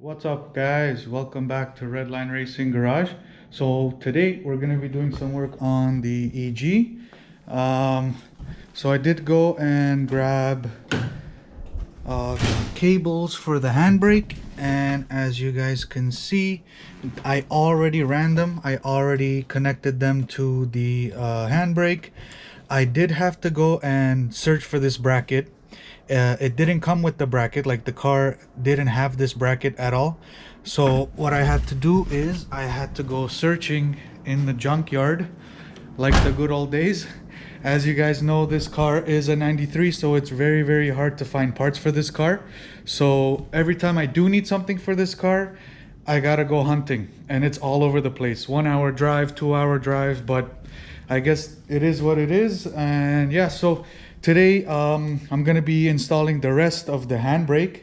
What's up guys, welcome back to Redline Racing Garage. So today we're going to be doing some work on the EG. So I did go and grab cables for the handbrake, and as you guys can see, I already ran them. I already connected them to the handbrake. I did have to go and search for this bracket. It didn't come with the bracket, like the car didn't have this bracket at all. So what I had to do is I had to go searching in the junkyard like the good old days. As you guys know, this car is a 93, so it's very hard to find parts for this car. So every time I do need something for this car, I gotta go hunting, and it's all over the place. 1 hour drive, 2 hour drive, but I guess it is what it is. And yeah, so today I'm gonna be installing the rest of the handbrake.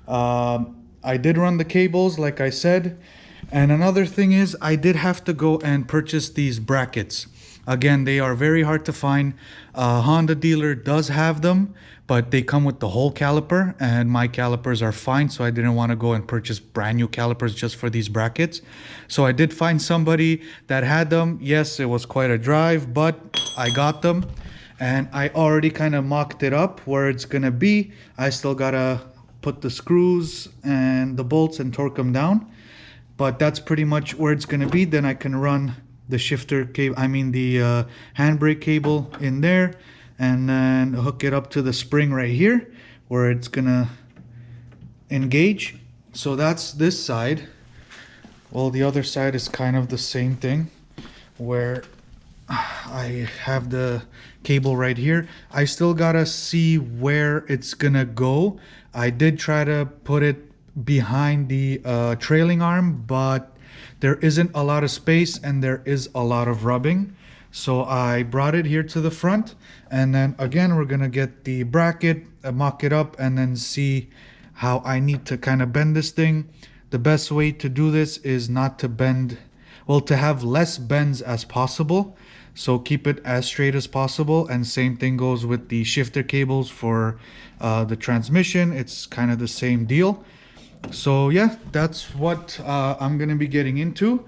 I did run the cables like I said, and another thing is I did have to go and purchase these brackets. Again, they are very hard to find. Honda dealer does have them, but they come with the whole caliper, and my calipers are fine, so I didn't want to go and purchase brand new calipers just for these brackets. So I did find somebody that had them. Yes, it was quite a drive, but I got them, and I already kind of mocked it up where it's gonna be. I still gotta put the screws and the bolts and torque them down, but that's pretty much where it's gonna be. Then I can run the shifter cable, the handbrake cable in there, and then hook it up to the spring right here where it's gonna engage. So that's this side. Well, the other side is kind of the same thing, where I have the cable right here. I still gotta see where it's gonna go. I did try to put it behind the trailing arm, but there isn't a lot of space and there is a lot of rubbing. So I brought it here to the front, and then again we're gonna get the bracket, mock it up, and then see how I need to kind of bend this thing. The best way to do this is not to bend, well, to have less bends as possible. So keep it as straight as possible, and same thing goes with the shifter cables for the transmission. It's kind of the same deal. So yeah, that's what I'm gonna be getting into.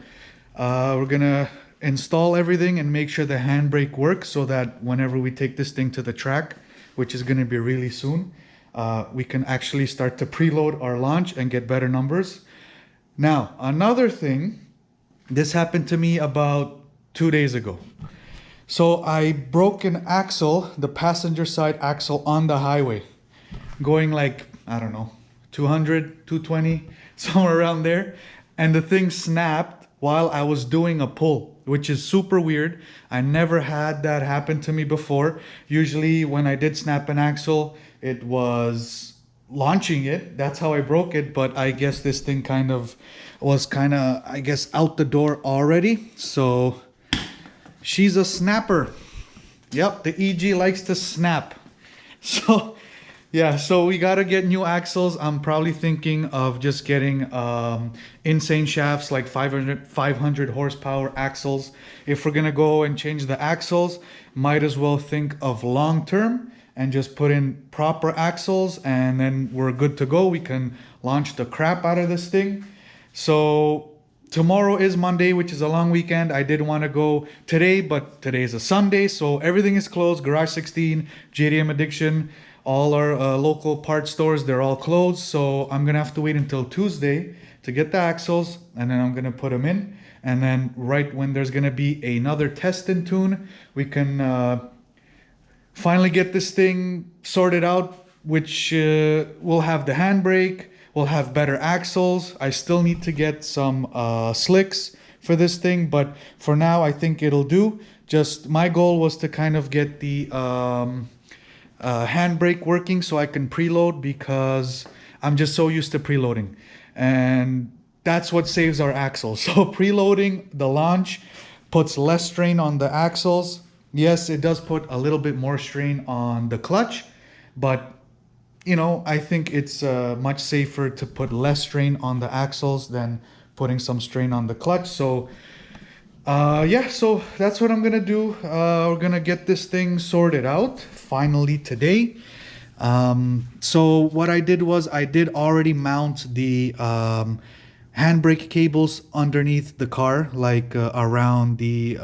We're gonna install everything and make sure the handbrake works, so that whenever we take this thing to the track, which is gonna be really soon, we can actually start to preload our launch and get better numbers. Now, another thing, this happened to me about 2 days ago. So I broke an axle, the passenger side axle, on the highway, going like, I don't know, 200, 220, somewhere around there. And the thing snapped while I was doing a pull, which is super weird. I never had that happen to me before. Usually when I did snap an axle, it was launching it. That's how I broke it. But I guess this thing was I guess, out the door already. So she's a snapper. Yep, the EG likes to snap. So yeah, so we gotta get new axles. I'm probably thinking of just getting insane shafts, like 500 horsepower axles. If we're gonna go and change the axles, might as well think of long term and just put in proper axles, and then we're good to go. We can launch the crap out of this thing. So tomorrow is Monday, which is a long weekend. I did want to go today, but today is a Sunday, so everything is closed. Garage 16, JDM Addiction, all our local parts stores, they're all closed. So I'm gonna have to wait until Tuesday to get the axles, and then I'm gonna put them in. And then right when there's gonna be another test and tune, we can finally get this thing sorted out, which will have the handbrake, we'll have better axles. I still need to get some slicks for this thing, but for now I think it'll do. Just my goal was to kind of get the handbrake working so I can preload, because I'm just so used to preloading, and that's what saves our axles. So preloading the launch puts less strain on the axles. Yes, it does put a little bit more strain on the clutch, but you know, I think it's much safer to put less strain on the axles than putting some strain on the clutch. So yeah, so that's what I'm gonna do. We're gonna get this thing sorted out finally today. So what I did was I did already mount the handbrake cables underneath the car, like around the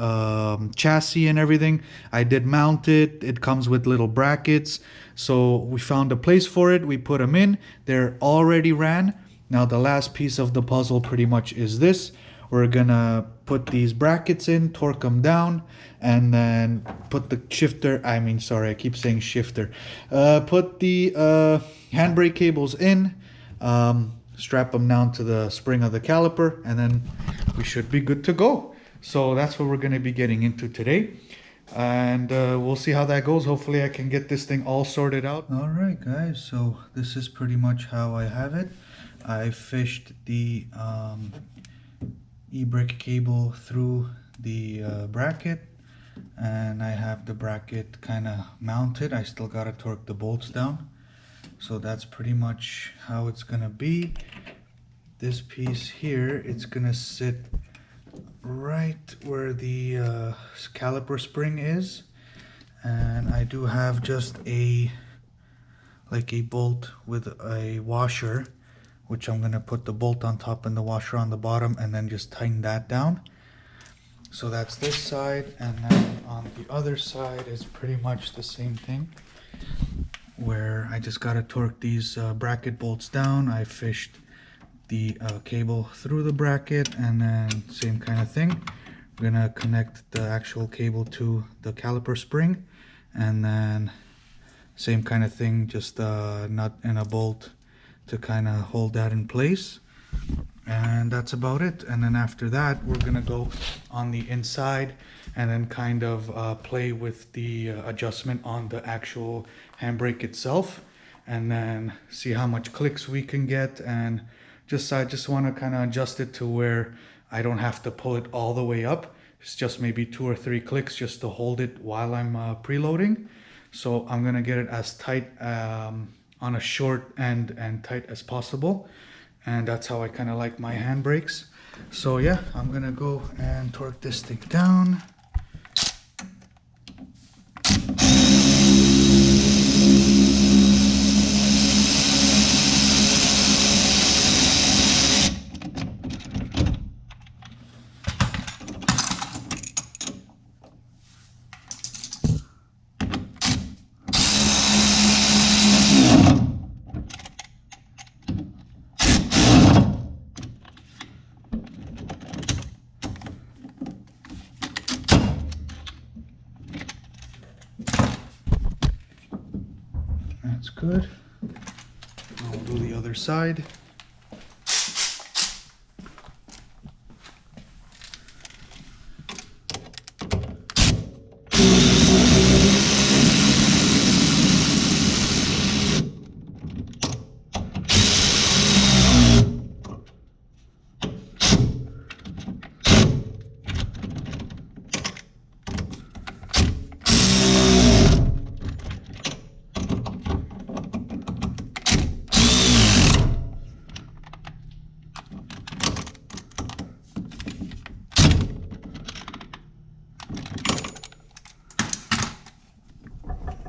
chassis and everything. I did mount it. It comes with little brackets. So we found a place for it. We put them in. They're already ran. Now the last piece of the puzzle pretty much is this. We're gonna put these brackets in, torque them down, and then put the shifter, I keep saying shifter. Put the handbrake cables in, strap them down to the spring of the caliper, and then we should be good to go. So that's what we're gonna be getting into today. And we'll see how that goes. Hopefully I can get this thing all sorted out. All right, guys, so this is pretty much how I have it. I fished the e-brake cable through the bracket, and I have the bracket kind of mounted. I still gotta torque the bolts down. So that's pretty much how it's gonna be. This piece here, it's gonna sit right where the caliper spring is, and I do have just a bolt with a washer, which I'm gonna put the bolt on top and the washer on the bottom, and then just tighten that down. So that's this side, and then on the other side is pretty much the same thing, where I just gotta torque these bracket bolts down. I fished the cable through the bracket, and then same kind of thing. We're gonna connect the actual cable to the caliper spring, and then same kind of thing, just a nut and a bolt to kind of hold that in place. And that's about it. And then after that, we're gonna go on the inside and then kind of play with the adjustment on the actual handbrake itself, and then see how much clicks we can get. And I just want to kind of adjust it to where I don't have to pull it all the way up. It's just maybe 2 or 3 clicks just to hold it while I'm preloading. So I'm gonna get it as tight on a short end and tight as possible, and that's how I kind of like my handbrakes. So yeah, I'm gonna go and torque this thing down. That's good. I'll do the other side.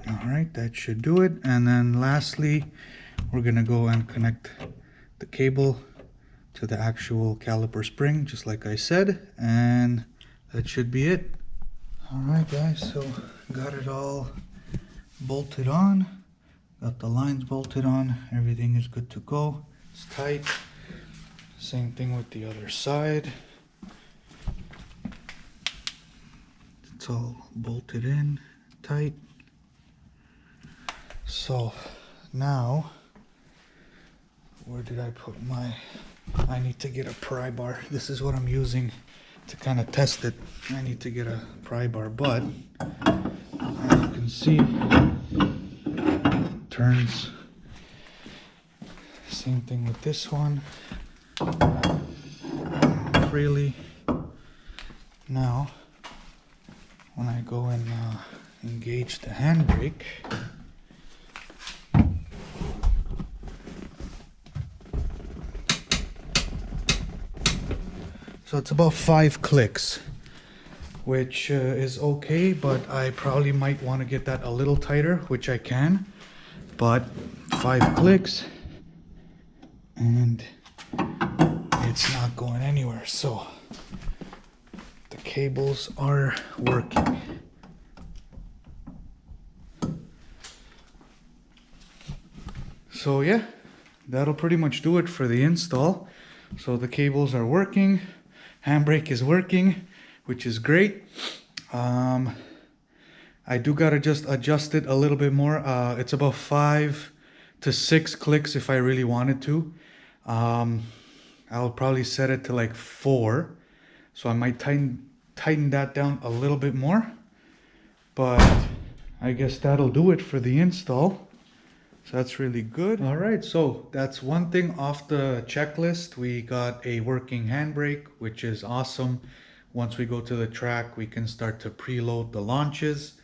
Alright, that should do it. And then lastly, we're gonna go and connect the cable to the actual caliper spring, just like I said, and that should be it. Alright guys, so got it all bolted on, got the lines bolted on, everything is good to go, it's tight. Same thing with the other side. It's all bolted in tight. So now, where did I put my, I need to get a pry bar. This is what I'm using to kind of test it. I need to get a pry bar, but as you can see, it turns. Same thing with this one. Freely. Now, when I go and engage the handbrake, so it's about 5 clicks, which is okay, but I probably might want to get that a little tighter, which I can. but 5 clicks and it's not going anywhere. So the cables are working. So yeah, that'll pretty much do it for the install. So the cables are working, handbrake is working, which is great. I do gotta just adjust it a little bit more. It's about 5 to 6 clicks if I really wanted to. I'll probably set it to like 4, so I might tighten that down a little bit more, but I guess that'll do it for the install. So that's really good. All right, so that's one thing off the checklist. We got a working handbrake, which is awesome. Once we go to the track, we can start to preload the launches.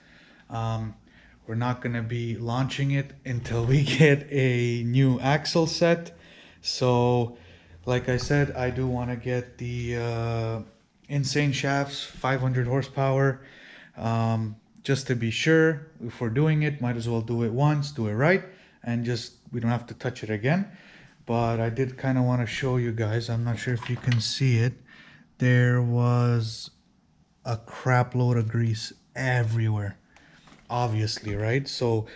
We're not going to be launching it until we get a new axle set. So like I said, I do want to get the insane shafts, 500 horsepower. Just to be sure, if we're doing it, might as well do it once, do it right, and just we don't have to touch it again. But I did kind of want to show you guys. I'm not sure if you can see it. There was a crap load of grease everywhere, obviously, right? So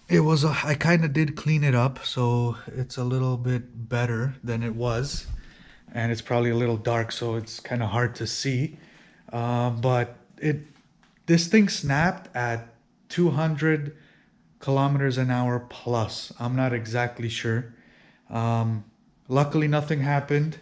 it was I kind of did clean it up, so it's a little bit better than it was, and it's probably a little dark, so it's kind of hard to see. But this thing snapped at 200 kilometers an hour plus. I'm not exactly sure. Luckily nothing happened.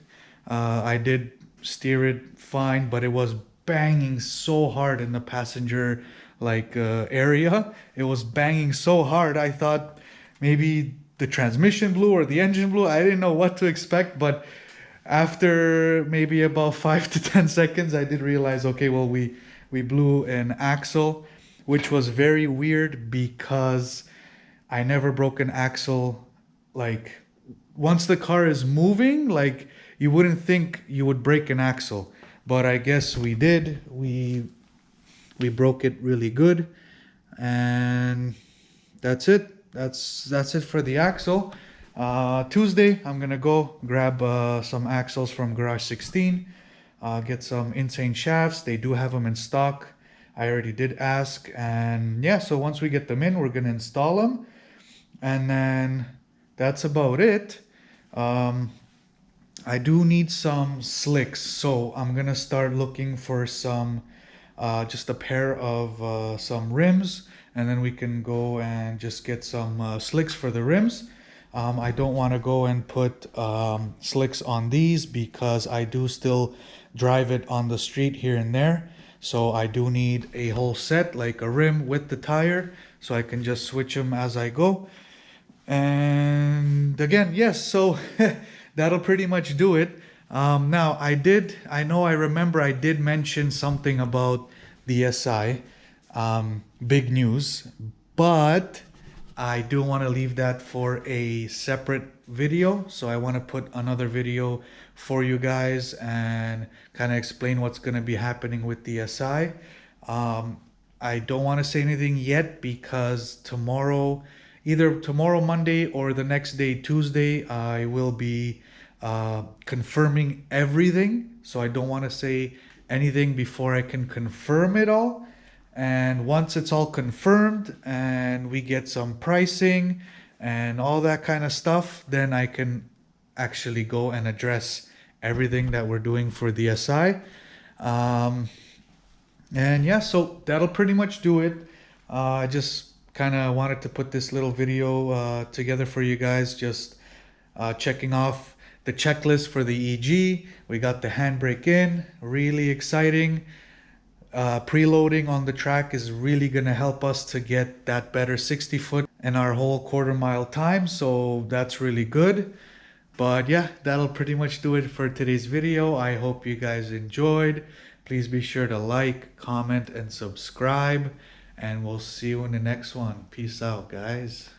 I did steer it fine, but it was banging so hard in the passenger area. It was banging so hard, I thought maybe the transmission blew or the engine blew. I didn't know what to expect, but after maybe about 5 to 10 seconds I did realize, okay, well, we blew an axle, which was very weird because I never broke an axle. Like, once the car is moving, like, you wouldn't think you would break an axle, but I guess we did. We broke it really good, and that's it. That's it for the axle. Tuesday I'm gonna go grab some axles from Garage 16, get some insane shafts. They do have them in stock. I already did ask, and yeah, so once we get them in, we're gonna install them, and then that's about it. I do need some slicks, so I'm gonna start looking for some just a pair of some rims, and then we can go and just get some slicks for the rims. I don't want to go and put slicks on these because I do still drive it on the street here and there. So I do need a whole set, like a rim with the tire, so I can just switch them as I go. And again, yes, so that'll pretty much do it. Now I remember I did mention something about the SI, big news, but I do want to leave that for a separate video. So I want to put another video for you guys and kind of explain what's going to be happening with the SI. I don't want to say anything yet because tomorrow, either tomorrow Monday or the next day Tuesday, I will be confirming everything. So I don't want to say anything before I can confirm it all. And once it's all confirmed and we get some pricing and all that kind of stuff, then I can actually go and address everything that we're doing for the SI. And yeah, so that'll pretty much do it. I just kind of wanted to put this little video together for you guys, just checking off the checklist for the EG. We got the handbrake in, really exciting. Preloading on the track is really going to help us to get that better 60 foot and our whole quarter-mile time, so that's really good. But yeah, that'll pretty much do it for today's video. I hope you guys enjoyed. Please be sure to like, comment, and subscribe, and we'll see you in the next one. Peace out, guys.